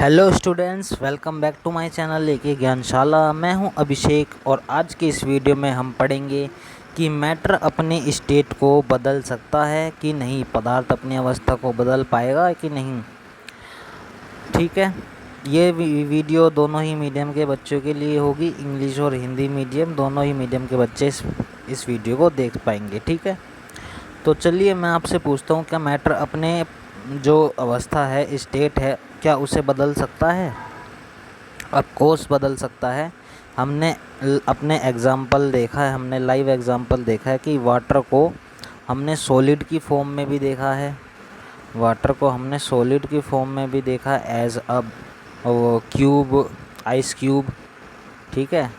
Hello students, welcome back to my channel लेके ज्ञानशाला। मैं हूं अभिषेक और आज के इस वीडियो में हम पढ़ेंगे कि मैटर अपने स्टेट को बदल सकता है कि नहीं, पदार्थ अपनी अवस्था को बदल पाएगा कि नहीं। ठीक है, ये वीडियो दोनों ही मीडियम के बच्चों के लिए होगी। इंग्लिश और हिंदी मीडियम दोनों ही मीडियम के बच्चे इस वीडियो को देख पाएंगे। ठीक है, तो चलिए मैं आपसे पूछता हूँ, क्या मैटर अपने जो अवस्था है, स्टेट है, क्या उसे बदल सकता है? ऑफ कोर्स बदल सकता है। हमने अपने एग्ज़ाम्पल देखा है, हमने लाइव एग्ज़ाम्पल देखा है कि वाटर को हमने सॉलिड की फॉर्म में भी देखा है, वाटर को हमने सॉलिड की फॉर्म में भी देखा as a cube, ice cube. ठीक है,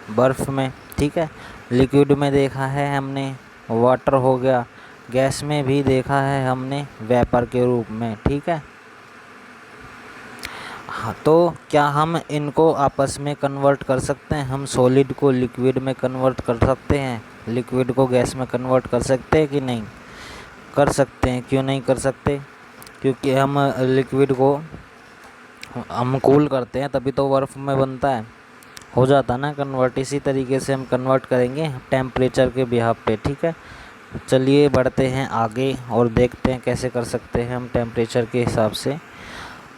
बर्फ़ में। ठीक है, लिक्विड में देखा है हमने, वाटर हो गया। गैस में भी देखा है हमने, वेपर के रूप में। ठीक है, हाँ, तो क्या हम इनको आपस में कन्वर्ट कर सकते हैं? हम सॉलिड को लिक्विड में कन्वर्ट कर सकते हैं, लिक्विड को गैस में कन्वर्ट कर सकते हैं कि नहीं? कर सकते हैं। क्यों नहीं कर सकते? क्योंकि हम लिक्विड को हम कूल करते हैं तभी तो बर्फ़ में बनता है, हो जाता ना कन्वर्ट। इसी तरीके से हम कन्वर्ट करेंगे टेम्परेचर के बिहाफ पे। ठीक है, चलिए बढ़ते हैं आगे और देखते हैं कैसे कर सकते हैं हम टेम्परेचर के हिसाब से।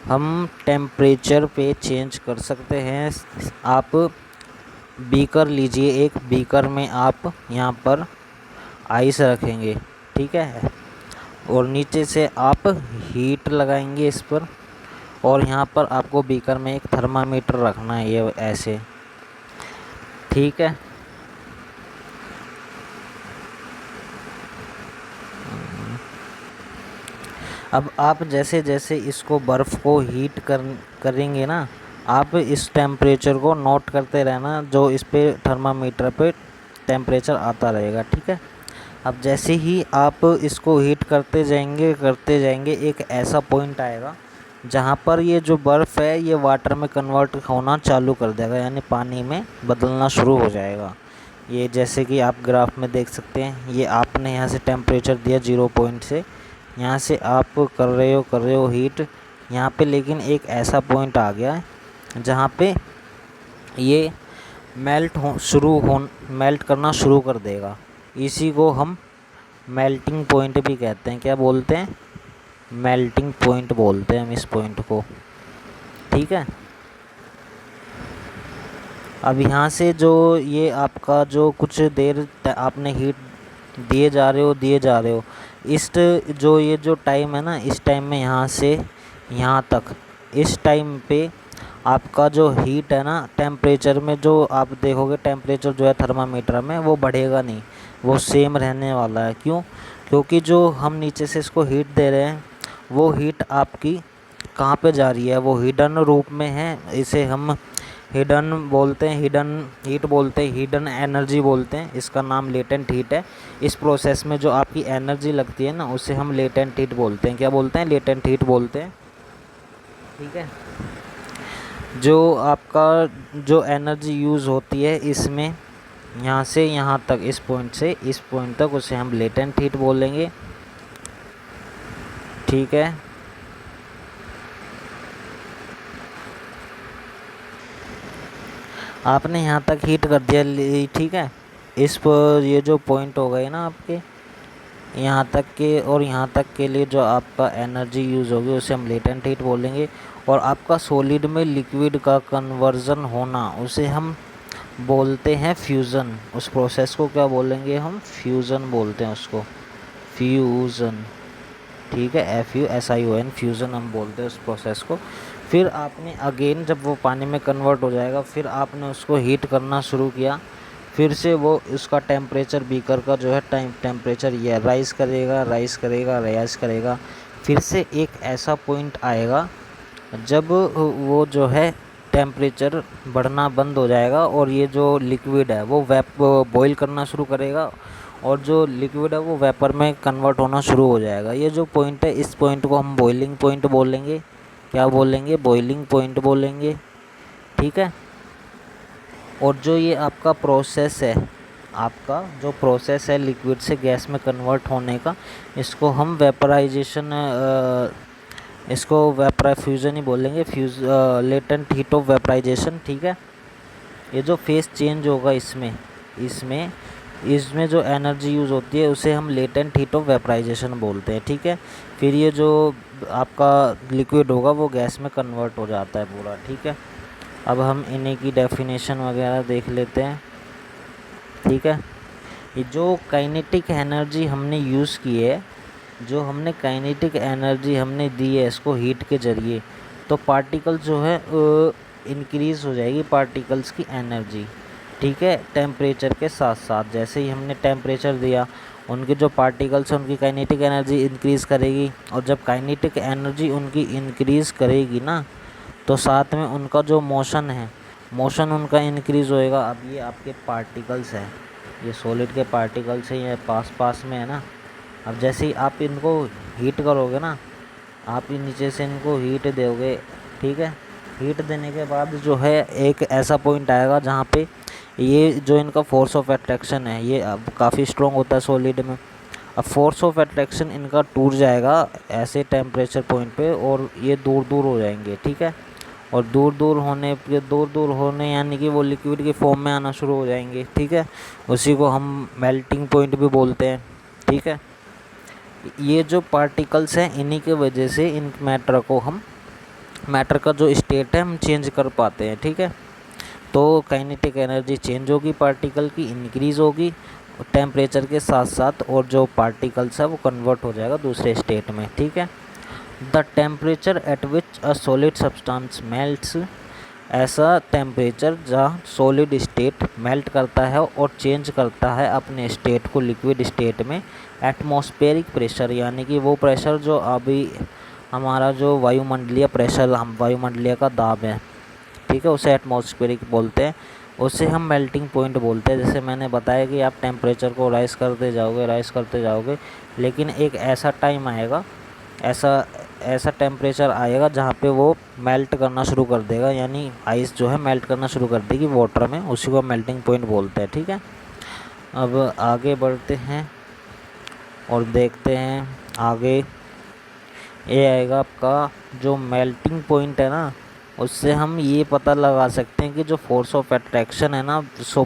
हम टेम्परेचर पे चेंज कर सकते हैं। आप बीकर लीजिए, एक बीकर में आप यहाँ पर आइस रखेंगे। ठीक है, और नीचे से आप हीट लगाएंगे इस पर, और यहाँ पर आपको बीकर में एक थर्मामीटर रखना है, ये ऐसे। ठीक है, अब आप जैसे जैसे इसको बर्फ़ को हीट करेंगे ना, आप इस टेम्परेचर को नोट करते रहना, जो इस पे थर्मामीटर पे टेम्परेचर आता रहेगा। ठीक है, अब जैसे ही आप इसको हीट करते जाएंगे एक ऐसा पॉइंट आएगा जहाँ पर ये जो बर्फ़ है ये वाटर में कन्वर्ट होना चालू कर देगा, यानी पानी में बदलना शुरू हो जाएगा। ये जैसे कि आप ग्राफ में देख सकते हैं, ये आपने यहाँ से टेम्परेचर दिया 0 पॉइंट से, यहाँ से आप कर रहे हो हीट यहाँ पे, लेकिन एक ऐसा पॉइंट आ गया है जहाँ पे ये मेल्ट करना शुरू कर देगा। इसी को हम मेल्टिंग पॉइंट भी कहते हैं। क्या बोलते हैं? मेल्टिंग पॉइंट बोलते हैं हम इस पॉइंट को। ठीक है, अब यहाँ से जो ये आपका जो कुछ देर आपने हीट दिए जा रहे हो, इस जो ये जो टाइम है ना, इस टाइम में यहाँ से यहाँ तक, इस टाइम पे आपका जो हीट है ना, टेम्परेचर में जो आप देखोगे टेम्परेचर जो है थर्मामीटर में वो बढ़ेगा नहीं, वो सेम रहने वाला है। क्यों? क्योंकि जो हम नीचे से इसको हीट दे रहे हैं वो हीट आपकी कहाँ पे जा रही है? वो हिडन रूप में है। इसे हम हिडन बोलते हैं, हिडन हीट बोलते हैं, हिडन एनर्जी बोलते हैं। इसका नाम लेटेंट हीट है। इस प्रोसेस में जो आपकी एनर्जी लगती है ना, उसे हम लेटेंट हीट बोलते हैं। क्या बोलते हैं? लेटेंट हीट बोलते हैं। ठीक है, जो आपका जो एनर्जी यूज़ होती है इसमें, यहाँ से यहाँ तक, इस पॉइंट से इस पॉइंट तक, उसे हम लेटेंट हीट बोलेंगे। ठीक है, आपने यहाँ तक हीट कर दिया। ठीक है, इस पर ये जो पॉइंट हो गए ना आपके यहाँ तक के, और यहाँ तक के लिए जो आपका एनर्जी यूज़ होगी उसे हम लेटेंट हीट बोलेंगे। और आपका सॉलिड में लिक्विड का कन्वर्जन होना, उसे हम बोलते हैं फ्यूज़न। उस प्रोसेस को क्या बोलेंगे हम? फ्यूज़न बोलते हैं उसको, फ्यूज़न। ठीक है, FUSION, फ्यूज़न हम बोलते हैं उस प्रोसेस को। फिर आपने अगेन जब वो पानी में कन्वर्ट हो जाएगा, फिर आपने उसको हीट करना शुरू किया, फिर से वो उसका टेम्परेचर बीकर का जो है टेम्परेचर ये राइज़ करेगा। फिर से एक ऐसा पॉइंट आएगा जब वो जो है टेम्परेचर बढ़ना बंद हो जाएगा और ये जो लिक्विड है वो बॉईल करना शुरू करेगा, और जो लिक्विड है वो वेपर में कन्वर्ट होना शुरू हो जाएगा। ये जो पॉइंट है, इस पॉइंट को हम बॉइलिंग पॉइंट बोलेंगे। क्या बोलेंगे? बॉइलिंग पॉइंट बोलेंगे। ठीक है, और जो ये आपका प्रोसेस है, आपका जो प्रोसेस है लिक्विड से गैस में कन्वर्ट होने का, इसको हम वेपराइजेशन इसको फ्यूज़न ही बोलेंगे, लेटेंट हीट ऑफ वेपराइजेशन, ठीक है। ये जो फेस चेंज होगा इसमें इसमें इसमें जो एनर्जी यूज़ होती है उसे हम लेटेंट हीट ऑफ वेपराइजेशन बोलते हैं, ठीक है। फिर ये जो आपका लिक्विड होगा वो गैस में कन्वर्ट हो जाता है पूरा, ठीक है। अब हम इन्हीं की डेफिनेशन वगैरह देख लेते हैं, ठीक है। ये जो काइनेटिक एनर्जी हमने यूज़ की है, जो हमने काइनेटिक एनर्जी हमने दी है इसको हीट के ज़रिए, तो पार्टिकल जो है इंक्रीज़ हो जाएगी पार्टिकल्स की एनर्जी, ठीक है, टेम्परेचर के साथ साथ। जैसे ही हमने टेम्परेचर दिया, उनके जो पार्टिकल्स हैं उनकी काइनेटिक एनर्जी इंक्रीज़ करेगी, और जब काइनेटिक एनर्जी उनकी इंक्रीज़ करेगी ना, तो साथ में उनका जो मोशन उनका इंक्रीज़ होएगा। अब ये आपके पार्टिकल्स हैं, ये सॉलिड के पार्टिकल्स हैं, ये पास पास में है ना। अब जैसे ही आप इनको हीट करोगे ना, आप नीचे से इनको हीट दोगे, ठीक है। हीट देने के बाद जो है एक ऐसा पॉइंट आएगा जहाँ पे ये जो इनका फोर्स ऑफ अट्रैक्शन है ये अब काफ़ी स्ट्रॉन्ग होता है सॉलिड में। अब फोर्स ऑफ अट्रैक्शन इनका टूट जाएगा ऐसे टेम्परेचर पॉइंट पे, और ये दूर दूर हो जाएंगे, ठीक है। और दूर दूर होने यानी कि वो लिक्विड के फॉर्म में आना शुरू हो जाएंगे, ठीक है। उसी को हम मेल्टिंग पॉइंट भी बोलते हैं, ठीक है। ये जो पार्टिकल्स हैं इन्हीं के वजह से इन मैटर का जो स्टेट है हम चेंज कर पाते हैं, ठीक है। तो काइनेटिक एनर्जी चेंज होगी, पार्टिकल की इंक्रीज़ होगी टेम्परेचर के साथ साथ, और जो पार्टिकल्स है वो कन्वर्ट हो जाएगा दूसरे स्टेट में, ठीक है। The temperature at which a solid substance melts, ऐसा टेम्परेचर जहाँ सॉलिड स्टेट मेल्ट करता है और चेंज करता है अपने स्टेट को लिक्विड स्टेट में, एटमॉस्फेरिक प्रेशर, यानी कि वो प्रेशर जो अभी हमारा जो वायुमंडलीय प्रेशर, हम वायुमंडलीय का दाब है, ठीक है, उसे एटमॉस्फेरिक बोलते हैं। उसे हम मेल्टिंग पॉइंट बोलते हैं। जैसे मैंने बताया कि आप टेम्परेचर को राइज़ करते जाओगे, लेकिन एक ऐसा टाइम आएगा, ऐसा टेम्परेचर आएगा जहाँ पे वो मेल्ट करना शुरू कर देगा, यानी आइस जो है मेल्ट करना शुरू कर देगी वाटर में, उसी को मेल्टिंग पॉइंट बोलते हैं, ठीक है। अब आगे बढ़ते हैं और देखते हैं आगे। ये आएगा आपका जो मेल्टिंग पॉइंट है ना, उससे हम ये पता लगा सकते हैं कि जो फोर्स ऑफ अट्रैक्शन है ना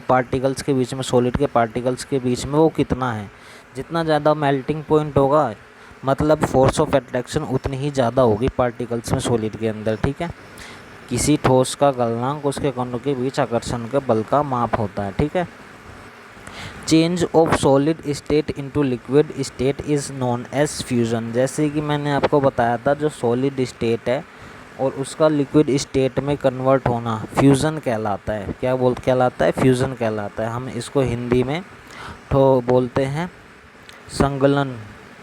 पार्टिकल्स के बीच में, सॉलिड के पार्टिकल्स के बीच में, वो कितना है। जितना ज़्यादा मेल्टिंग पॉइंट होगा मतलब फोर्स ऑफ अट्रैक्शन उतनी ही ज़्यादा होगी पार्टिकल्स में, सॉलिड के अंदर, ठीक है। किसी ठोस का गलनांक उसके कणों के बीच आकर्षण के बल का माप होता है, ठीक है। Change of solid state into liquid state is known as fusion. जैसे कि मैंने आपको बताया था, जो सॉलिड स्टेट है और उसका लिक्विड स्टेट में कन्वर्ट होना फ्यूज़न कहलाता है। कहलाता है? फ्यूज़न कहलाता है। हम इसको हिंदी में बोलते हैं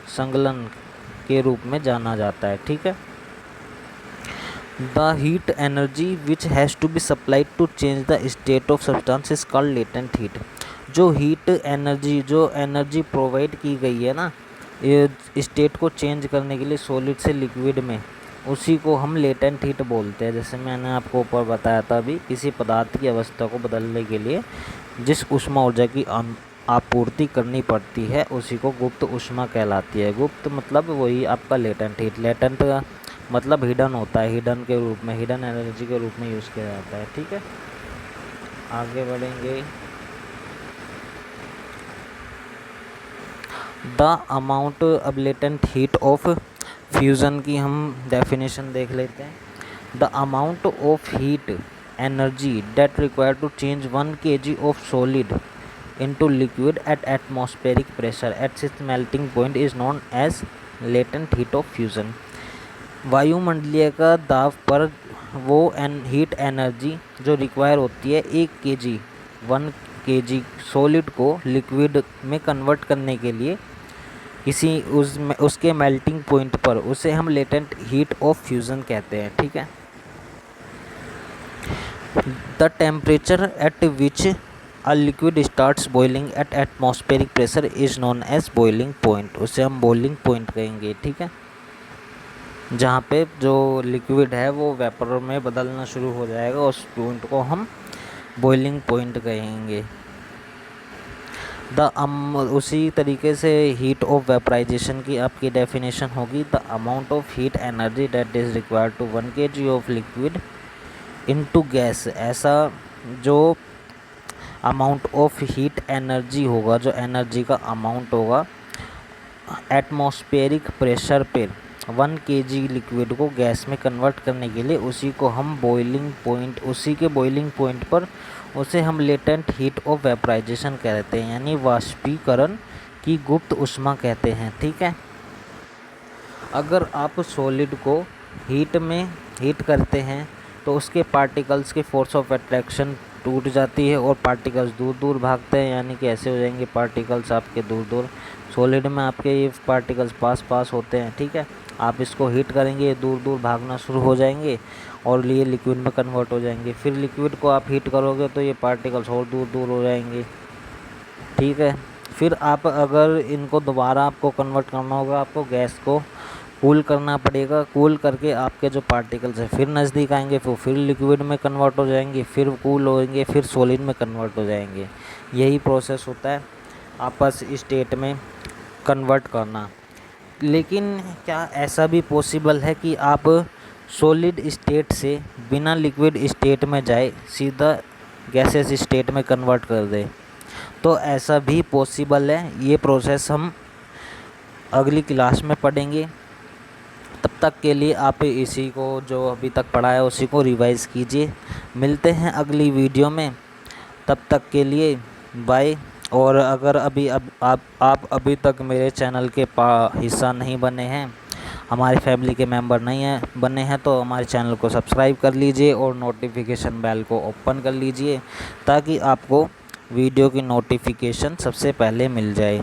संगलन के रूप में जाना जाता है, ठीक है। The heat energy which has to be supplied to change the state of substance is called latent heat. जो एनर्जी प्रोवाइड की गई है ना ये स्टेट को चेंज करने के लिए सॉलिड से लिक्विड में, उसी को हम लेटेंट हीट बोलते हैं। जैसे मैंने आपको ऊपर बताया था अभी, किसी पदार्थ की अवस्था को बदलने के लिए जिस ऊष्मा ऊर्जा की आपूर्ति करनी पड़ती है उसी को गुप्त ऊष्मा कहलाती है। गुप्त मतलब वही आपका लेटेंट हीट। लेटेंट का मतलब हिडन होता है, हिडन एनर्जी के रूप में यूज़ किया जाता है, ठीक है। आगे बढ़ेंगे। द अमाउंट अब लेटेंट हीट ऑफ फ्यूज़न की हम डेफिनेशन देख लेते हैं। The amount of heat energy that require to change 1 kg of solid into liquid at atmospheric pressure at its melting point is known as latent heat of fusion। वायुमंडलीय का दाब पर वो हीट एनर्जी जो require होती है 1 kg solid को liquid में कन्वर्ट करने के लिए उसके मेल्टिंग पॉइंट पर, उसे हम लेटेंट हीट ऑफ फ्यूज़न कहते हैं, ठीक है। The temperature at which a liquid starts boiling at atmospheric pressure is known as boiling point. उसे हम बॉइलिंग पॉइंट कहेंगे, ठीक है। जहाँ पे जो लिक्विड है वो वेपर में बदलना शुरू हो जाएगा, उस पॉइंट को हम बॉइलिंग पॉइंट कहेंगे। उसी तरीके से हीट ऑफ वेपराइजेशन की आपकी डेफिनेशन होगी, the amount of heat energy that is required to 1 kg of liquid into gas. ऐसा जो अमाउंट ऑफ हीट एनर्जी होगा, जो एनर्जी का अमाउंट होगा एटमॉस्फेरिक प्रेशर पर 1 kg लिक्विड को गैस में कन्वर्ट करने के लिए, उसी को हम बॉइलिंग पॉइंट, उसी के बॉइलिंग पॉइंट पर उसे हम लेटेंट हीट ऑफ वेपराइजेशन कहते हैं, यानी वाष्पीकरण की गुप्त ऊष्मा कहते हैं। ठीक है, अगर आप सॉलिड को हीट करते हैं तो उसके पार्टिकल्स के फोर्स ऑफ अट्रैक्शन टूट जाती है और पार्टिकल्स दूर दूर भागते हैं, यानी कि ऐसे हो जाएंगे पार्टिकल्स आपके दूर दूर। सॉलिड में आपके ये पार्टिकल्स पास पास होते हैं। ठीक है, आप इसको हीट करेंगे, ये दूर दूर भागना शुरू हो जाएंगे और ये लिक्विड में कन्वर्ट हो जाएंगे। फिर लिक्विड को आप हीट करोगे तो ये पार्टिकल्स और दूर दूर हो जाएंगे। ठीक है, फिर आप अगर इनको दोबारा आपको कन्वर्ट करना होगा, आपको गैस को कूल करना पड़ेगा। कूल करके आपके जो पार्टिकल्स हैं फिर नज़दीक आएंगे, फिर लिक्विड में कन्वर्ट हो जाएंगे, फिर कूल होंगे, फिर सॉलिड में कन्वर्ट हो जाएंगे। यही प्रोसेस होता है आपस स्टेट में कन्वर्ट करना। लेकिन क्या ऐसा भी पॉसिबल है कि आप सॉलिड स्टेट से बिना लिक्विड स्टेट में जाए सीधा गैसेस स्टेट में कन्वर्ट कर दें? तो ऐसा भी पॉसिबल है। ये प्रोसेस हम अगली क्लास में पढ़ेंगे। तब तक के लिए आप इसी को जो अभी तक पढ़ा है उसी को रिवाइज़ कीजिए। मिलते हैं अगली वीडियो में, तब तक के लिए बाय। और अगर आप अभी तक मेरे चैनल के हिस्सा नहीं बने हैं, हमारी फैमिली के मेंबर नहीं हैं बने हैं, तो हमारे चैनल को सब्सक्राइब कर लीजिए और नोटिफिकेशन बेल को ओपन कर लीजिए ताकि आपको वीडियो की नोटिफिकेशन सबसे पहले मिल जाए।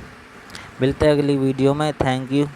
मिलते हैं अगली वीडियो में। Thank you.